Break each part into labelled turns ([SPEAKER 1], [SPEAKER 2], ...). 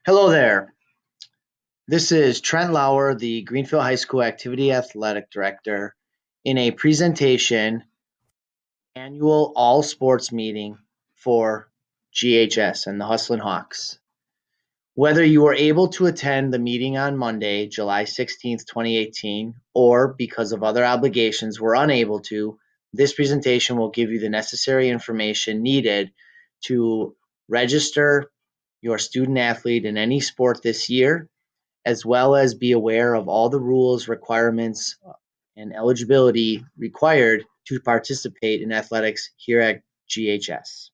[SPEAKER 1] Hello there. This is Trent Lauer, the Greenfield High School Activity Athletic Director, in a presentation annual all sports meeting for GHS and the Hustlin' Hawks. Whether you were able to attend the meeting on Monday, July 16th, 2018, or because of other obligations were unable to, this presentation will give you the necessary information needed to register your student athlete in any sport this year, as well as be aware of all the rules, requirements, and eligibility required to participate in athletics here at GHS.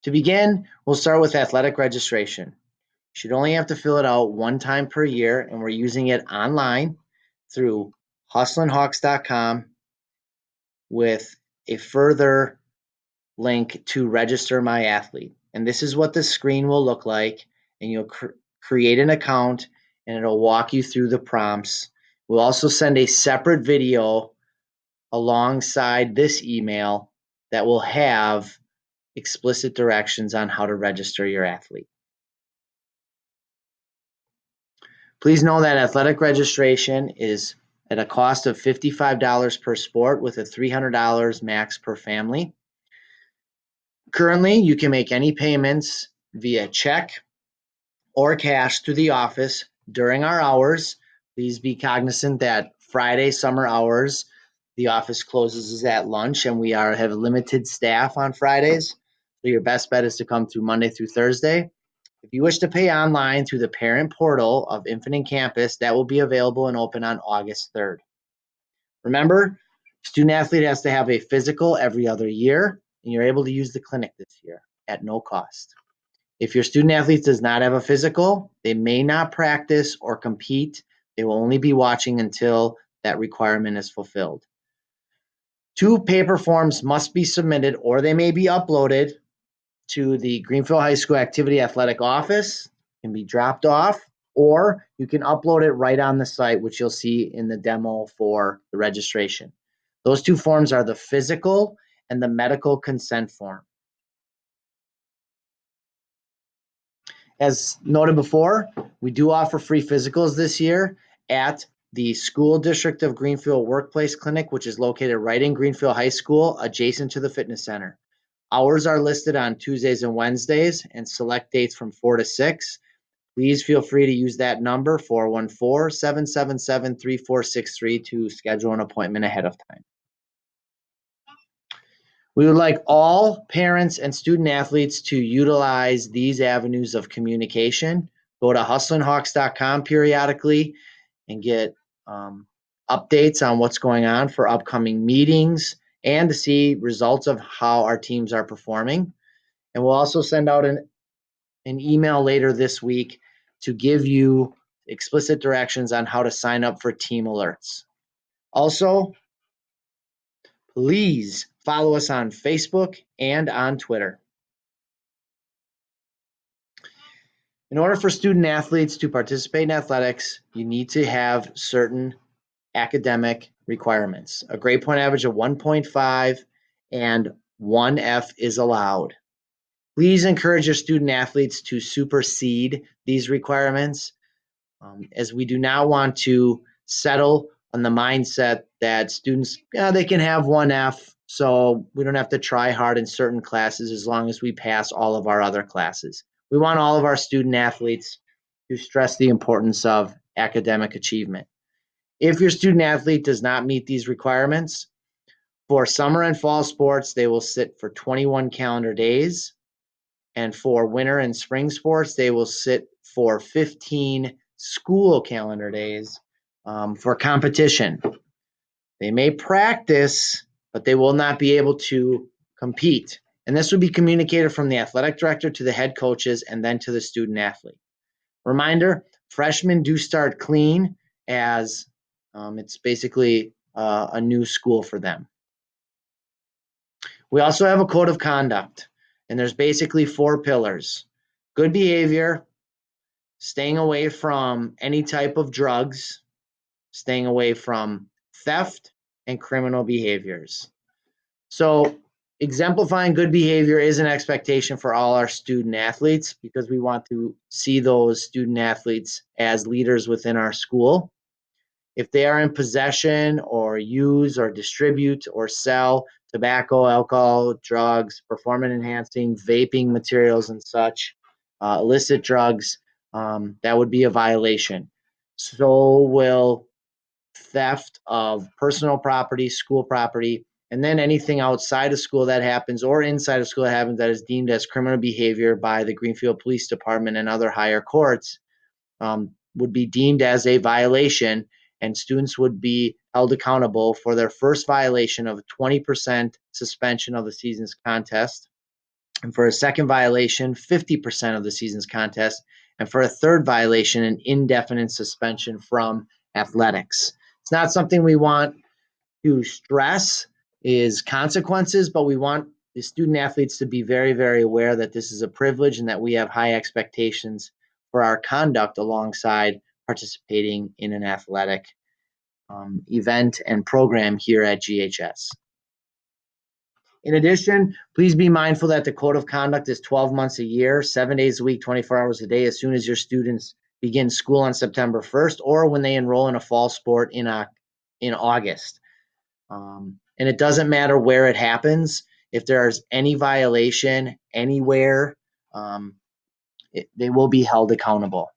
[SPEAKER 1] To begin, we'll start with athletic registration. You should only have to fill it out one time per year, and we're using it online through hustlinhawks.com with a further link to register my athlete. And this is what the screen will look like, and you'll create an account and it'll walk you through the prompts. We'll also send a separate video alongside this email that will have explicit directions on how to register your athlete. Please know that athletic registration is at a cost of $55 per sport with a $300 max per family. Currently, you can make any payments via check or cash through the office during our hours. Please be cognizant that Friday summer hours, the office closes at lunch and we have limited staff on Fridays. So your best bet is to come through Monday through Thursday. If you wish to pay online through the parent portal of Infinite Campus, that will be available and open on August 3rd. Remember, student athlete has to have a physical every other year, and you're able to use the clinic this year at no cost. If your student athlete does not have a physical, they may not practice or compete. They will only be watching until that requirement is fulfilled. 2 paper forms must be submitted, or they may be uploaded to the Greenfield High School Activity Athletic Office, can be dropped off, or you can upload it right on the site, which you'll see in the demo for the registration. Those 2 forms are the physical and the medical consent form. As noted before, we do offer free physicals this year at the School District of Greenfield Workplace Clinic, which is located right in Greenfield High School, adjacent to the fitness center. Hours are listed on Tuesdays and Wednesdays and select dates from 4 to 6. Please feel free to use that number, 414-777-3463, to schedule an appointment ahead of time. We would like all parents and student athletes to utilize these avenues of communication. Go to hustlinhawks.com periodically and get updates on what's going on for upcoming meetings and to see results of how our teams are performing. And we'll also send out an email later this week to give you explicit directions on how to sign up for team alerts. Also, please follow us on Facebook and on Twitter. In order for student athletes to participate in athletics, you need to have certain academic requirements. A grade point average of 1.5 and 1 F is allowed. Please encourage your student athletes to supersede these requirements, as we do not want to settle on the mindset that students, they can have 1 F, so we don't have to try hard in certain classes as long as we pass all of our other classes. We want all of our student athletes to stress the importance of academic achievement. If your student athlete does not meet these requirements, for summer and fall sports, they will sit for 21 calendar days. And for winter and spring sports, they will sit for 15 school calendar days for competition. They may practice, but they will not be able to compete. And this will be communicated from the athletic director to the head coaches and then to the student athlete. Reminder, freshmen do start clean, as it's basically a new school for them. We also have a code of conduct, and there's basically 4 pillars: good behavior, staying away from any type of drugs, staying away from theft, and criminal behaviors. So Exemplifying good behavior is an expectation for all our student athletes because we want to see those student athletes as leaders within our school. If they are in possession or use or distribute or sell tobacco, alcohol, drugs, performance enhancing, vaping materials, and such, illicit drugs, that would be a violation. So will theft of personal property, school property, and then anything outside of school that happens or inside of school that happens that is deemed as criminal behavior by the Greenfield Police Department and other higher courts would be deemed as a violation, and students would be held accountable for their first violation of a 20% suspension of the season's contest, and for a second violation, 50% of the season's contest, and for a third violation, an indefinite suspension from athletics. It's not something we want to stress is consequences, but we want the student athletes to be very, very aware that this is a privilege and that we have high expectations for our conduct alongside participating in an athletic event and program here at GHS. In addition, please be mindful that the code of conduct is 12 months a year, 7 days a week, 24 hours a day, as soon as your students begin school on September 1st or when they enroll in a fall sport in August. And it doesn't matter where it happens. If there's any violation anywhere, they will be held accountable.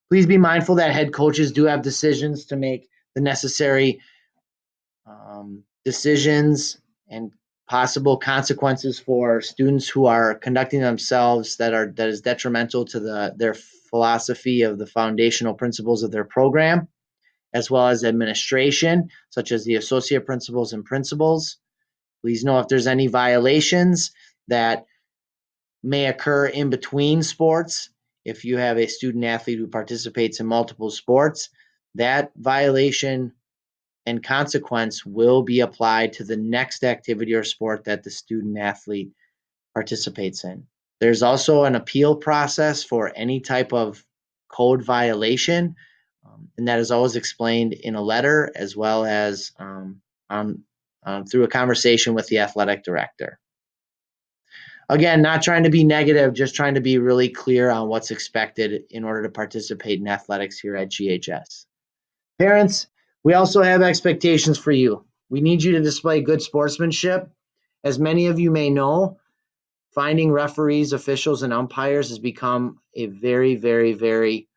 [SPEAKER 1] Please be mindful that head coaches do have decisions to make the necessary decisions and possible consequences for students who are conducting themselves that is detrimental to their philosophy of the foundational principles of their program, as well as administration, such as the associate principals and principals. Please know if there's any violations that may occur in between sports. If you have a student athlete who participates in multiple sports, that violation and consequence will be applied to the next activity or sport that the student athlete participates in. There's also an appeal process for any type of code violation, and that is always explained in a letter as well as through a conversation with the athletic director. Again, not trying to be negative, just trying to be really clear on what's expected in order to participate in athletics here at GHS. Parents, we also have expectations for you. We need you to display good sportsmanship. As many of you may know, finding referees, officials, and umpires has become a very, very, very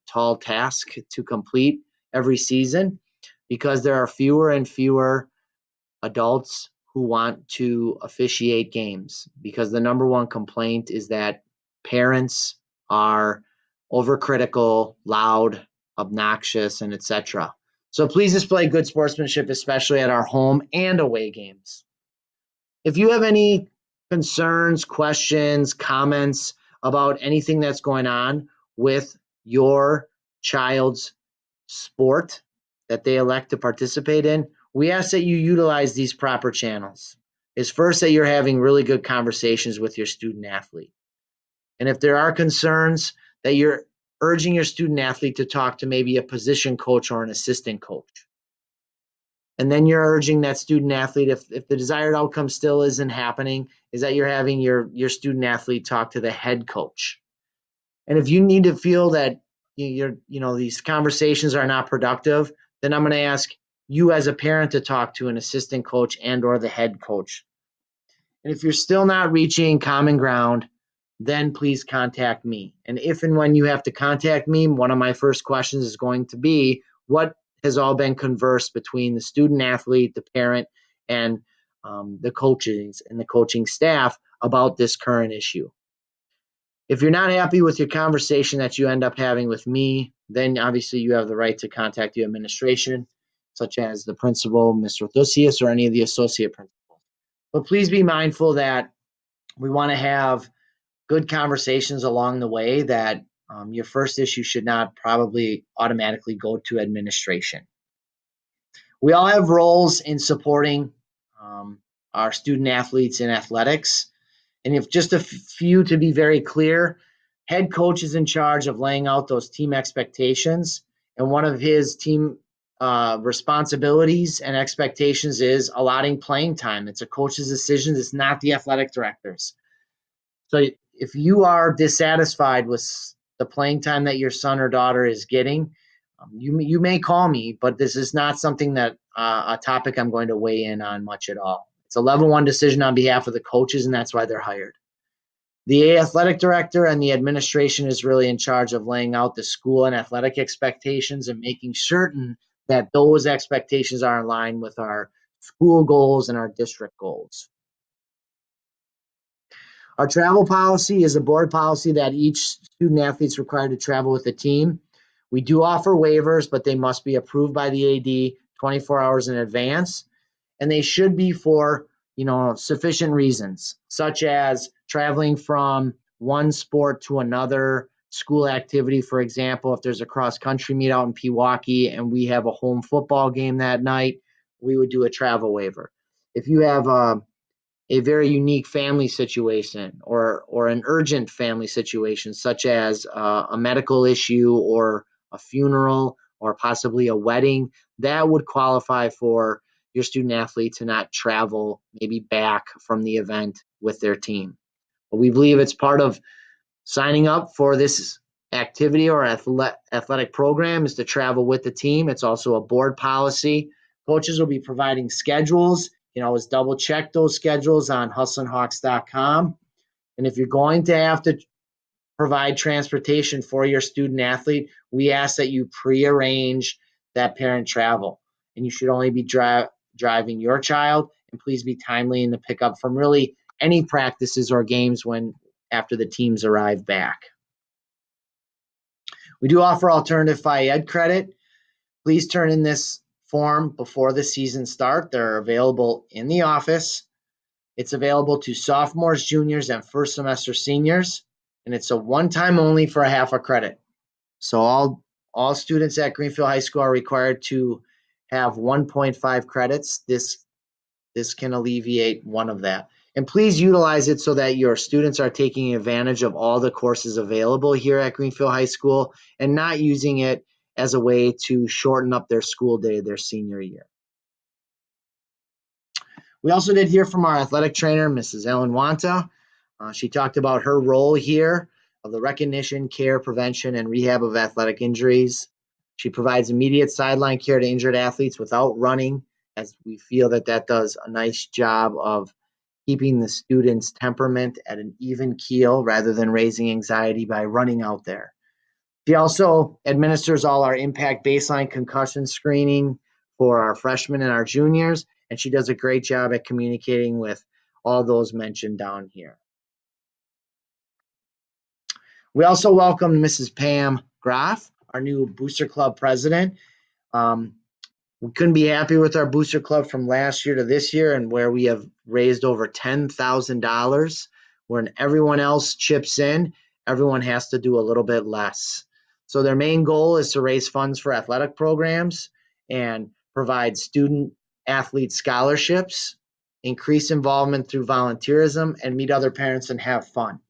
[SPEAKER 1] tall task to complete every season because there are fewer and fewer adults who want to officiate games, because the number one complaint is that parents are overcritical, loud, obnoxious, and etc. So please display good sportsmanship, especially at our home and away games. If you have any concerns, questions, comments about anything that's going on with your child's sport that they elect to participate in, we ask that you utilize these proper channels. Is first that you're having really good conversations with your student athlete. And if there are concerns, that you're urging your student athlete to talk to maybe a position coach or an assistant coach. And then you're urging that student athlete, if the desired outcome still isn't happening, is that you're having your student athlete talk to the head coach. And if you need to feel that these conversations are not productive, then I'm going to ask you as a parent to talk to an assistant coach and or the head coach. And if you're still not reaching common ground, then please contact me. And if and when you have to contact me, one of my first questions is going to be, what has all been conversed between the student athlete, the parent, and the coaches and the coaching staff about this current issue? If you're not happy with your conversation that you end up having with me, then obviously you have the right to contact the administration, such as the principal, Mr. Thusius, or any of the associate principals. But please be mindful that we want to have good conversations along the way, that your first issue should not probably automatically go to administration. We all have roles in supporting our student athletes in athletics. And if just a few to be very clear, head coach is in charge of laying out those team expectations. And one of his team responsibilities and expectations is allotting playing time. It's a coach's decision. It's not the athletic director's. So if you are dissatisfied with the playing time that your son or daughter is getting, you may call me, but this is not something that a topic I'm going to weigh in on much at all. It's a level one decision on behalf of the coaches, and that's why they're hired. The athletic director and the administration is really in charge of laying out the school and athletic expectations and making certain that those expectations are in line with our school goals and our district goals. Our travel policy is a board policy that each student athlete is required to travel with the team. We do offer waivers, but they must be approved by the AD 24 hours in advance, and they should be for sufficient reasons, such as traveling from one sport to another school activity. For example, if there's a cross-country meet out in Pewaukee and we have a home football game that night, we would do a travel waiver. If you have a very unique family situation or an urgent family situation, such as a medical issue or a funeral or possibly a wedding, that would qualify for your student athlete to not travel maybe back from the event with their team. But we believe it's part of signing up for this activity or athletic program is to travel with the team. It's also a board policy. Coaches will be providing schedules. You can always double check those schedules on hustleandhawks.com. And if you're going to have to provide transportation for your student athlete, we ask that you pre-arrange that parent travel. And you should only be driving your child, and please be timely in the pickup from really any practices or games after the teams arrive back. We do offer alternative Fayed credit. Please turn in this form before the season start. They're available in the office. It's available to sophomores, juniors, and first semester seniors, and it's a one-time only for a half a credit. So all students at Greenfield High School are required to have 1.5 credits. This can alleviate one of that. And please utilize it so that your students are taking advantage of all the courses available here at Greenfield High School and not using it as a way to shorten up their school day their senior year. We also did hear from our athletic trainer, Mrs. Ellen Wanta. She talked about her role here of the recognition, care, prevention, and rehab of athletic injuries. She provides immediate sideline care to injured athletes without running, as we feel that does a nice job of keeping the student's temperament at an even keel rather than raising anxiety by running out there. She also administers all our impact baseline concussion screening for our freshmen and our juniors, and she does a great job at communicating with all those mentioned down here. We also welcomed Mrs. Pam Graff, our new Booster Club president. We couldn't be happier with our Booster Club from last year to this year, and where we have raised over $10,000. When everyone else chips in, everyone has to do a little bit less. So their main goal is to raise funds for athletic programs and provide student athlete scholarships, increase involvement through volunteerism, and meet other parents and have fun.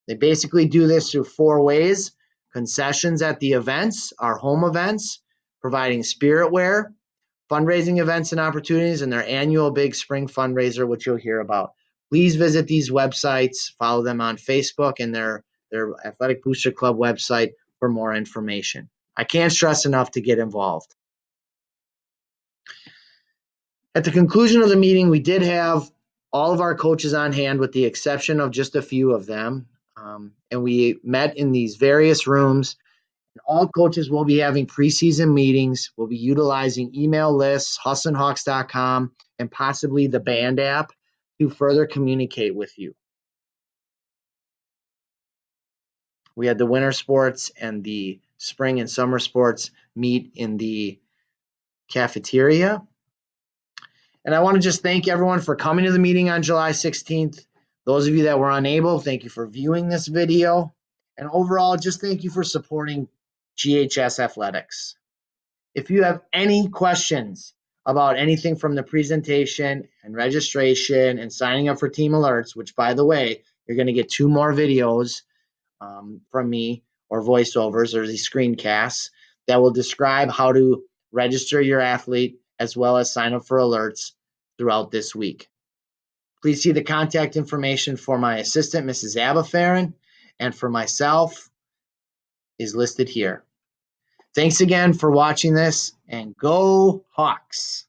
[SPEAKER 1] They basically do this through 4 ways: concessions at the events, our home events, providing spirit wear, fundraising events and opportunities, and their annual big spring fundraiser, which you'll hear about. Please visit these websites, follow them on Facebook and their Athletic Booster Club website for more information. I can't stress enough to get involved. At the conclusion of the meeting, we did have all of our coaches on hand with the exception of just a few of them. And we met in these various rooms. And all coaches will be having preseason meetings. We'll be utilizing email lists, hustleandhawks.com, and possibly the Band app to further communicate with you. We had the winter sports and the spring and summer sports meet in the cafeteria. And I want to just thank everyone for coming to the meeting on July 16th. Those of you that were unable, thank you for viewing this video. And overall, just thank you for supporting GHS Athletics. If you have any questions about anything from the presentation and registration and signing up for team alerts, which, by the way, you're going to get 2 more videos from me or voiceovers or these screencasts that will describe how to register your athlete, as well as sign up for alerts throughout this week. Please see the contact information for my assistant, Mrs. Abafarin, and for myself is listed here. Thanks again for watching this, and go Hawks!